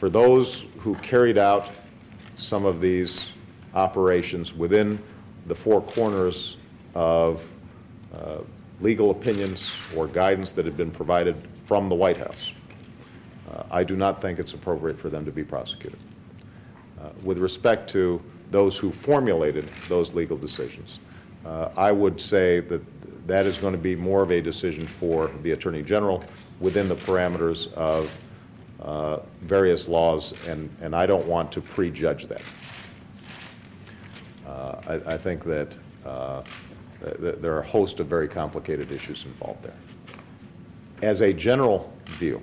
for those who carried out some of these operations within the four corners of legal opinions or guidance that had been provided from the White House, I do not think it's appropriate for them to be prosecuted. With respect to those who formulated those legal decisions, I would say that that is going to be more of a decision for the Attorney General within the parameters of various laws, and I don't want to prejudge that. I think that there are a host of very complicated issues involved there. As a general view,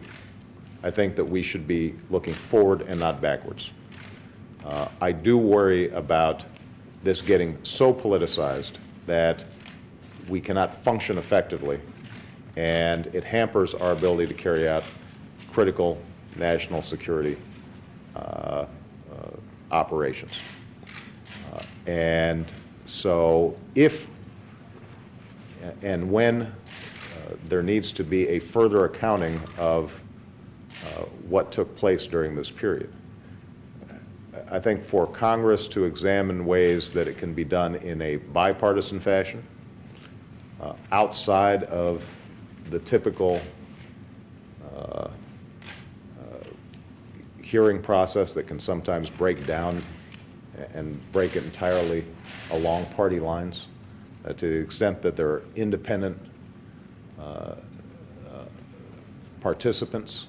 I think that we should be looking forward and not backwards. I do worry about this getting so politicized that we cannot function effectively, and it hampers our ability to carry out critical national security operations. And so if and when there needs to be a further accounting of what took place during this period, I think for Congress to examine ways that it can be done in a bipartisan fashion, outside of the typical hearing process that can sometimes break down and break it entirely along party lines, to the extent that there are independent participants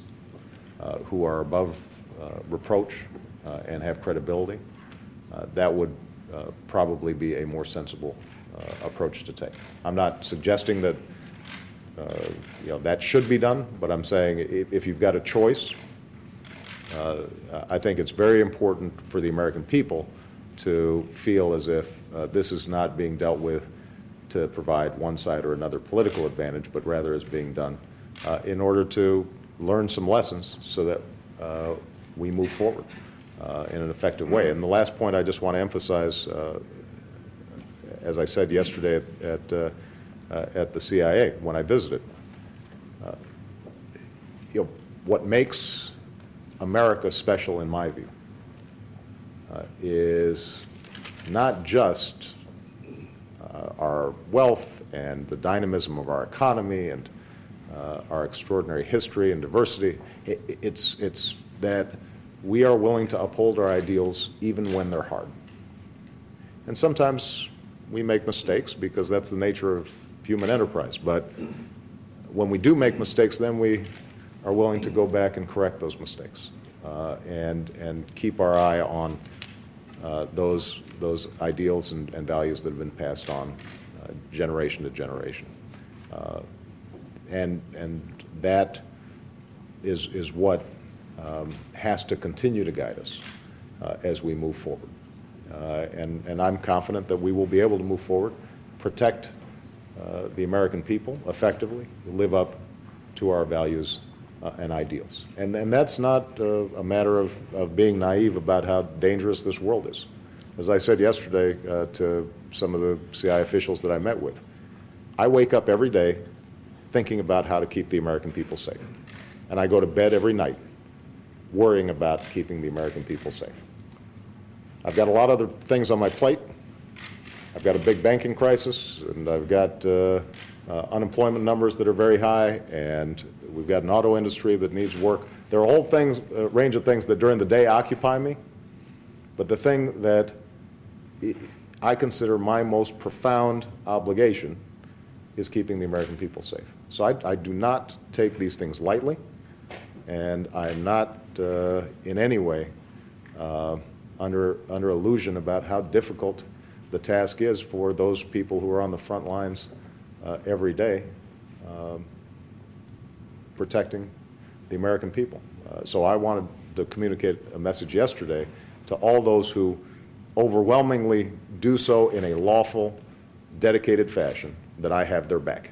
who are above reproach and have credibility, that would probably be a more sensible approach to take. I'm not suggesting that that should be done, but I'm saying if you've got a choice, I think it's very important for the American people to feel as if this is not being dealt with to provide one side or another political advantage, but rather is being done in order to learn some lessons so that we move forward in an effective way. And the last point I just want to emphasize, as I said yesterday at the CIA when I visited, what makes America special, in my view, is not just our wealth and the dynamism of our economy and our extraordinary history and diversity. It's that we are willing to uphold our ideals even when they're hard. And sometimes we make mistakes because that's the nature of human enterprise. But when we do make mistakes, then we are willing to go back and correct those mistakes and keep our eye on those ideals and values that have been passed on generation to generation. And that is what has to continue to guide us as we move forward. And I'm confident that we will be able to move forward, protect the American people effectively, live up to our values and ideals. And that's not a matter of being naive about how dangerous this world is. As I said yesterday to some of the CIA officials that I met with, I wake up every day thinking about how to keep the American people safe. And I go to bed every night worrying about keeping the American people safe. I've got a lot of other things on my plate. I've got a big banking crisis, and I've got unemployment numbers that are very high, and we've got an auto industry that needs work. There are a whole range of things that during the day occupy me, but the thing that I consider my most profound obligation is keeping the American people safe. So I do not take these things lightly, and I'm not in any way under illusion about how difficult the task is for those people who are on the front lines every day protecting the American people. So I wanted to communicate a message yesterday to all those who overwhelmingly do so in a lawful, dedicated fashion, that I have their back.